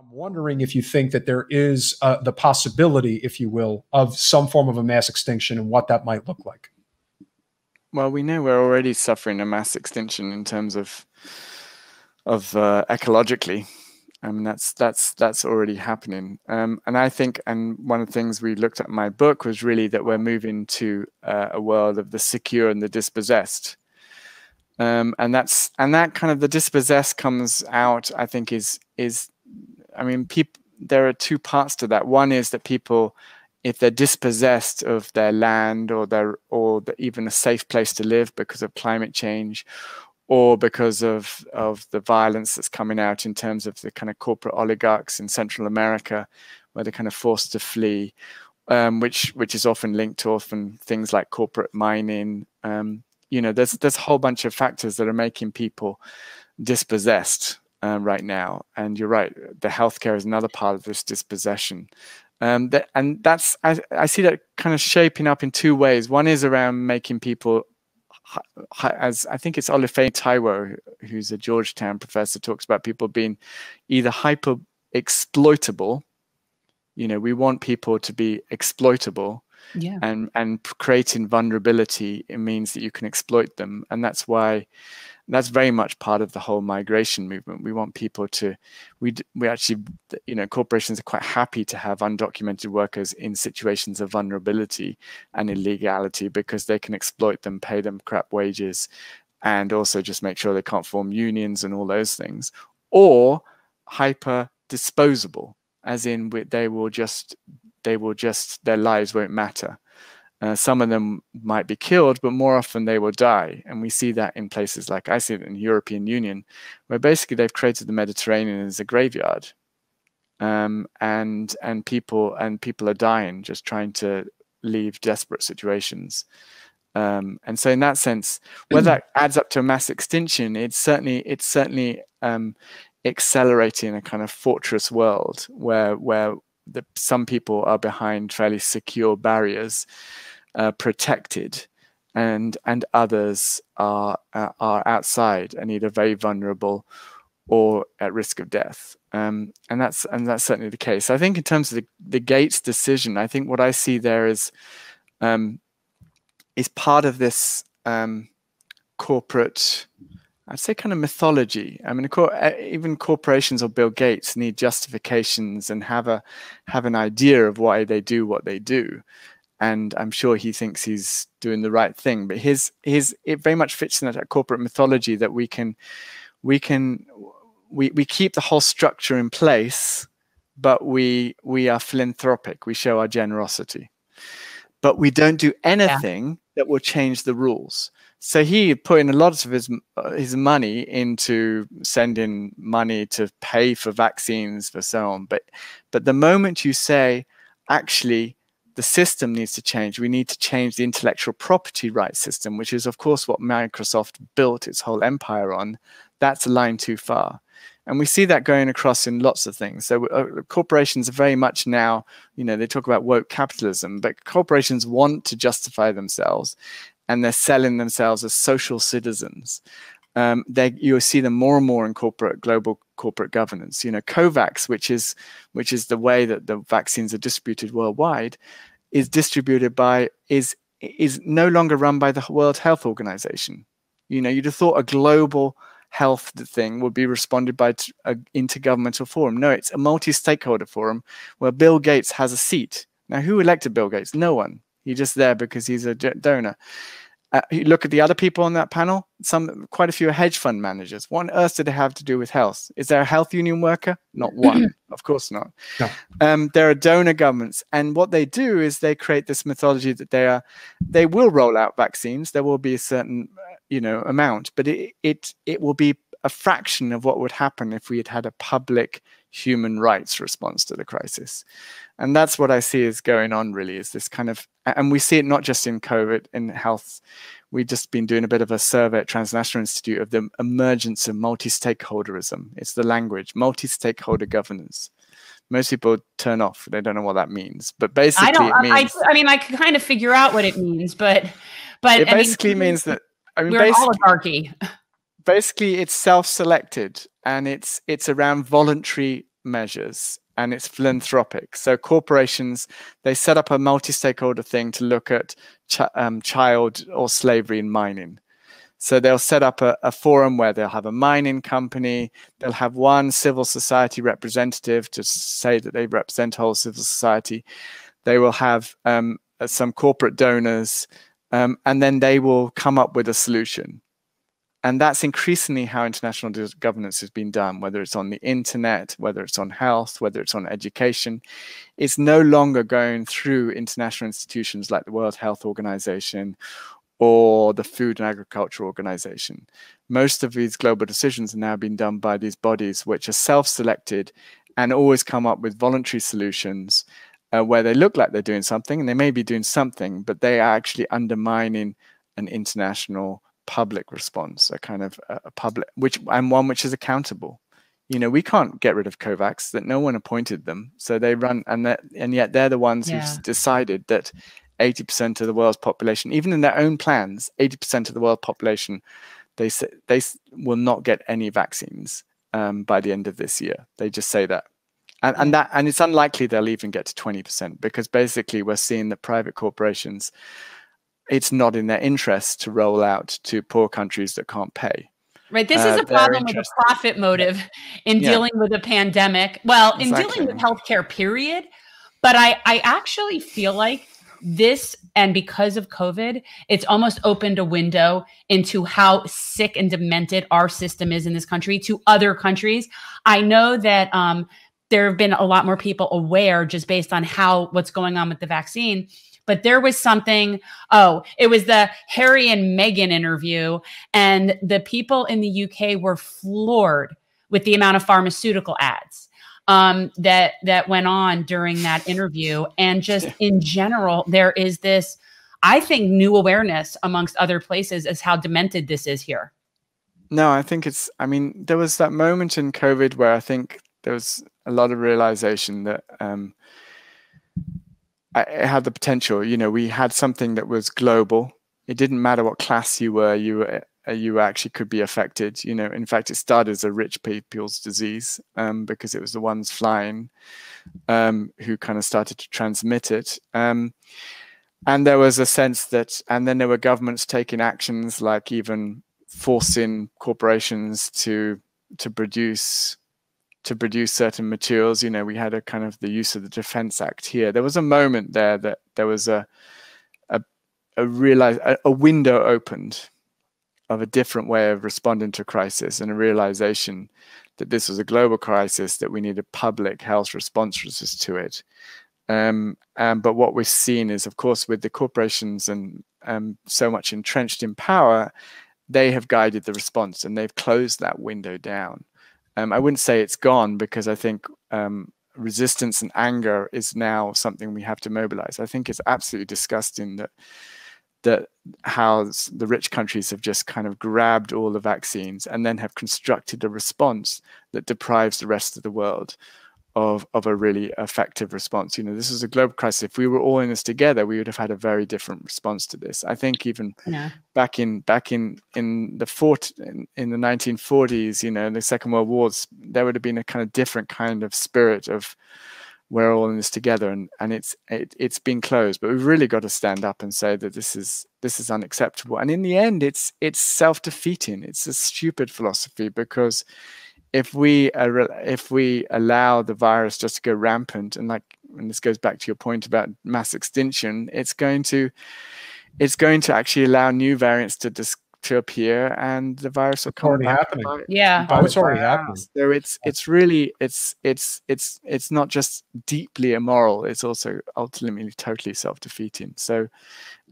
I'm wondering if you think that there is the possibility, if you will, of some form of a mass extinction and what that might look like. Well, we know we're already suffering a mass extinction in terms of ecologically. I mean, that's already happening. And I think, and one of the things we looked at in my book was really that we're moving to a world of the secure and the dispossessed. And that kind of the dispossessed comes out, I think, I mean, there are two parts to that. One is that people, if they're dispossessed of their land or even a safe place to live because of climate change, or because of the violence that's coming out in terms of the kind of corporate oligarchs in Central America, where they're kind of forced to flee, which is often linked to things like corporate mining. You know, there's a whole bunch of factors that are making people dispossessed right now. And you're right, the healthcare is another part of this dispossession. I see that kind of shaping up in two ways. One is around making people, as I think it's Olufemi Taiwo, who's a Georgetown professor, talks about people being either hyper exploitable. You know, we want people to be exploitable. Yeah. And creating vulnerability, it means that you can exploit them. And that's very much part of the whole migration movement. We want people to, we actually, you know, corporations are quite happy to have undocumented workers in situations of vulnerability and illegality because they can exploit them, pay them crap wages, and also just make sure they can't form unions and all those things. Or hyper disposable, as in their lives won't matter. Some of them might be killed, but more often they will die. And we see that in places like, I see it in the European Union, where basically they've created the Mediterranean as a graveyard. And people are dying just trying to leave desperate situations. And so in that sense, whether that adds up to a mass extinction, it's certainly accelerating a kind of fortress world where some people are behind fairly secure barriers, protected, and others are outside and either very vulnerable or at risk of death. And that's certainly the case. I think in terms of the Gates decision, I think what I see there is part of this corporate, I'd say, kind of mythology. I mean, even corporations or Bill Gates need justifications and have an idea of why they do what they do. And I'm sure he thinks he's doing the right thing. But it very much fits in that corporate mythology that we keep the whole structure in place, but we are philanthropic. We show our generosity, but we don't do anything that will change the rules. So he put in a lot of his money into sending money to pay for vaccines for so on. But the moment you say, actually, the system needs to change, we need to change the intellectual property rights system, which is, of course, what Microsoft built its whole empire on, that's a line too far. And we see that going across in lots of things. So corporations are very much now, you know, they talk about woke capitalism, but corporations want to justify themselves. And they're selling themselves as social citizens. You see them more and more in global corporate governance. You know, COVAX, which is the way that the vaccines are distributed worldwide, is no longer run by the World Health Organization. You know, you'd have thought a global health thing would be responded by an intergovernmental forum. No, it's a multi-stakeholder forum where Bill Gates has a seat. Now, who elected Bill Gates? No one. He's just there because he's a donor. You look at the other people on that panel, quite a few are hedge fund managers. What on earth do they have to do with health? Is there a health union worker? Not one. Of course not. No. There are donor governments. And what they do is they create this mythology that they will roll out vaccines. There will be a certain amount, but it will be a fraction of what would happen if we had a public human rights response to the crisis. And that's what I see is going on, really, is this kind of, and we see it not just in COVID, in health. We've just been doing a bit of a survey at Transnational Institute of the emergence of multi-stakeholderism. It's the language, multi-stakeholder governance. Most people turn off. They don't know what that means. But basically it means... I mean, I can kind of figure out what it means, but it basically means that... we're an oligarchy. Basically, it's self-selected, and it's around voluntary measures, and it's philanthropic. So corporations, they set up a multi-stakeholder thing to look at child or slavery in mining. So they'll set up a forum where they'll have a mining company, they'll have one civil society representative to say that they represent whole civil society. They will have some corporate donors, and then they will come up with a solution. And that's increasingly how international governance has been done, whether it's on the internet, whether it's on health, whether it's on education. It's no longer going through international institutions like the World Health Organization or the Food and Agriculture Organization. Most of these global decisions are now being done by these bodies, which are self-selected and always come up with voluntary solutions where they look like they're doing something, and they may be doing something, but they are actually undermining an international public response, a kind of a public, and one which is accountable. You know, we can't get rid of COVAX, that no one appointed them. So they run, and yet they're the ones who've decided that 80% of the world's population, even in their own plans, 80% of the world population, they say they will not get any vaccines by the end of this year. They just say that. And it's unlikely they'll even get to 20%, because basically we're seeing that private corporations, it's not in their interest to roll out to poor countries that can't pay. Right. This is a problem with a profit motive in dealing with a pandemic. Well, in dealing with healthcare, period. But I actually feel like this, and because of COVID, it's almost opened a window into how sick and demented our system is in this country to other countries. I know that there have been a lot more people aware just based on what's going on with the vaccine. But there was something, it was the Harry and Meghan interview, and the people in the UK were floored with the amount of pharmaceutical ads that went on during that interview. And just in general, there is this, I think, new awareness amongst other places as how demented this is here. No, I think I mean, there was that moment in COVID where I think there was a lot of realization that it had the potential. You know, we had something that was global. It didn't matter what class you were, you actually could be affected. You know, in fact, it started as a rich people's disease because it was the ones flying who kind of started to transmit it. And there was a sense that, and then there were governments taking actions like even forcing corporations to produce certain materials. You know, we had a kind of the use of the Defense Act here. There was a moment there that there was a window opened of a different way of responding to crisis, and a realization that this was a global crisis, that we needed public health responses to it. But what we've seen is, of course, with the corporations and so much entrenched in power, they have guided the response, and they've closed that window down. I wouldn't say it's gone, because I think resistance and anger is now something we have to mobilize. I think it's absolutely disgusting that how the rich countries have just kind of grabbed all the vaccines and then have constructed a response that deprives the rest of the world of a really effective response. You know, this is a global crisis. If we were all in this together, we would have had a very different response to this. I think even back in the 1940s, you know, in the Second World War, there would have been a kind of different kind of spirit of we're all in this together, and it's been closed. But we've really got to stand up and say that this is unacceptable. And in the end, it's self-defeating. It's a stupid philosophy, because if we allow the virus just to go rampant, and this goes back to your point about mass extinction, it's going to actually allow new variants to appear, and the virus will come already back. Happening. Yeah. Oh, it's already happening. So it's really not just deeply immoral, it's also ultimately totally self-defeating. So,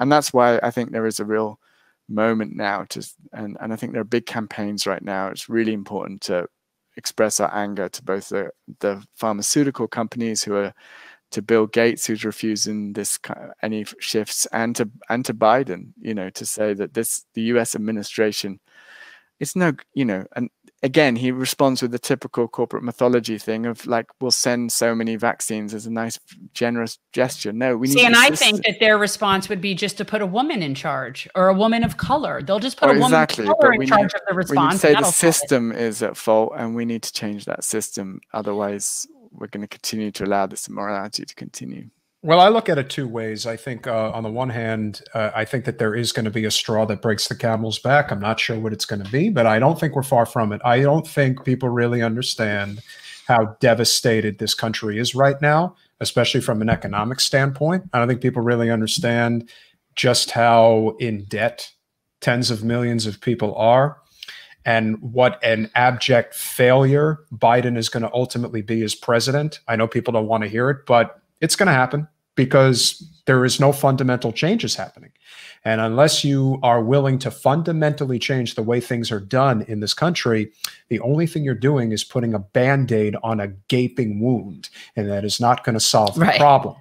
and that's why I think there is a real moment now and I think there are big campaigns right now. It's really important to express our anger to both the pharmaceutical companies who are, to Bill Gates, who's refusing any shifts, and to Biden, you know, to say that the U.S. administration, it's no, you know, and again, he responds with the typical corporate mythology thing of like, we'll send so many vaccines as a nice, generous gesture. No, we need See, and I think that their response would be just to put a woman in charge or a woman of color. They'll just put a woman of color in charge of the response. We need to say the system is at fault and we need to change that system. Otherwise, we're going to continue to allow this immorality to continue. Well, I look at it two ways. I think on the one hand, I think that there is going to be a straw that breaks the camel's back. I'm not sure what it's going to be, but I don't think we're far from it. I don't think people really understand how devastated this country is right now, especially from an economic standpoint. I don't think people really understand just how in debt tens of millions of people are and what an abject failure Biden is going to ultimately be as president. I know people don't want to hear it, but it's going to happen, because there is no fundamental changes happening. And unless you are willing to fundamentally change the way things are done in this country, the only thing you're doing is putting a Band-Aid on a gaping wound, and that is not going to solve the problem.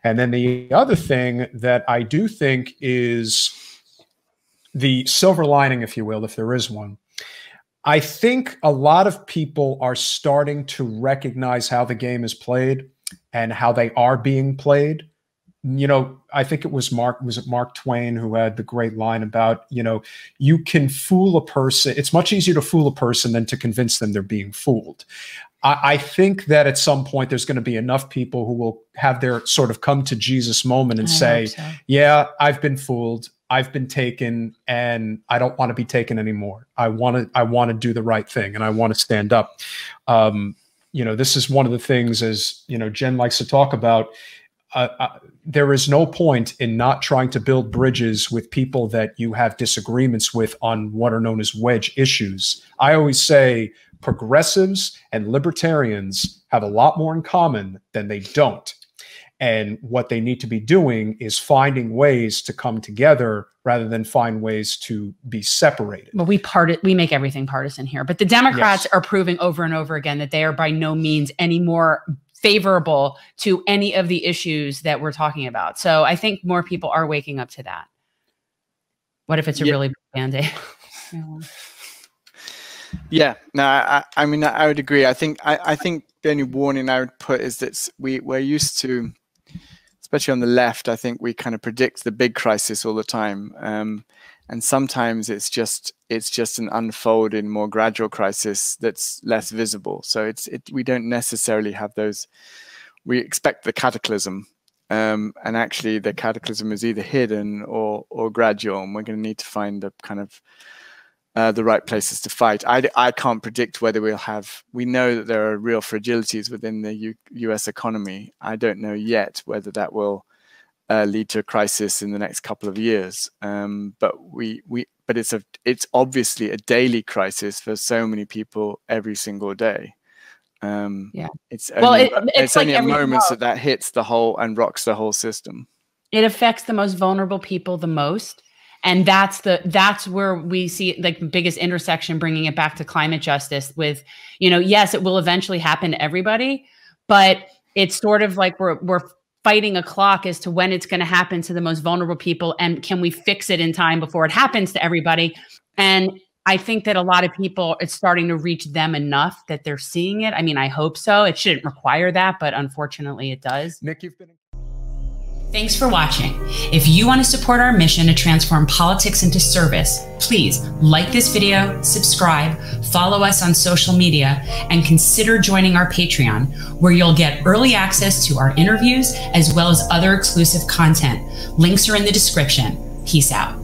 And then the other thing that I do think is the silver lining, if you will, if there is one, I think a lot of people are starting to recognize how the game is played and how they are being played. You know, I think it was Mark Twain who had the great line about, you know, you can fool a person. It's much easier to fool a person than to convince them they're being fooled. I think that at some point there's going to be enough people who will have their sort of come to Jesus moment and say, yeah, I've been fooled. I've been taken, and I don't want to be taken anymore. I want to do the right thing, and I want to stand up. You know, this is one of the things, as you know, Jen likes to talk about. There is no point in not trying to build bridges with people that you have disagreements with on what are known as wedge issues. I always say progressives and libertarians have a lot more in common than they don't. And what they need to be doing is finding ways to come together rather than find ways to be separated. Well, we make everything partisan here, but the Democrats are proving over and over again that they are by no means any more favorable to any of the issues that we're talking about. So I think more people are waking up to that. What if it's a really big Band-Aid? Yeah, no, I mean, I would agree. I think the only warning I would put is that we're used to, especially on the left, I think we kind of predict the big crisis all the time. And sometimes it's just an unfolding, more gradual crisis that's less visible. So we don't necessarily have those. We expect the cataclysm, and actually the cataclysm is either hidden or gradual, and we're going to need to find the kind of the right places to fight. I can't predict whether we'll have. We know that there are real fragilities within the U.S. economy. I don't know yet whether that will lead to a crisis in the next couple of years. But it's obviously a daily crisis for so many people every single day. It's only at moments that hits the whole and rocks the whole system. It affects the most vulnerable people the most. And that's where we see like the biggest intersection, bringing it back to climate justice with, you know, yes, it will eventually happen to everybody, but it's sort of like we're fighting a clock as to when it's going to happen to the most vulnerable people. And can we fix it in time before it happens to everybody? And I think that a lot of people, it's starting to reach them enough that they're seeing it. I mean, I hope so. It shouldn't require that, but unfortunately it does. Nick, you've been... Thanks for watching. If you want to support our mission to transform politics into service, please like this video, subscribe, follow us on social media, and consider joining our Patreon, where you'll get early access to our interviews as well as other exclusive content. Links are in the description. Peace out.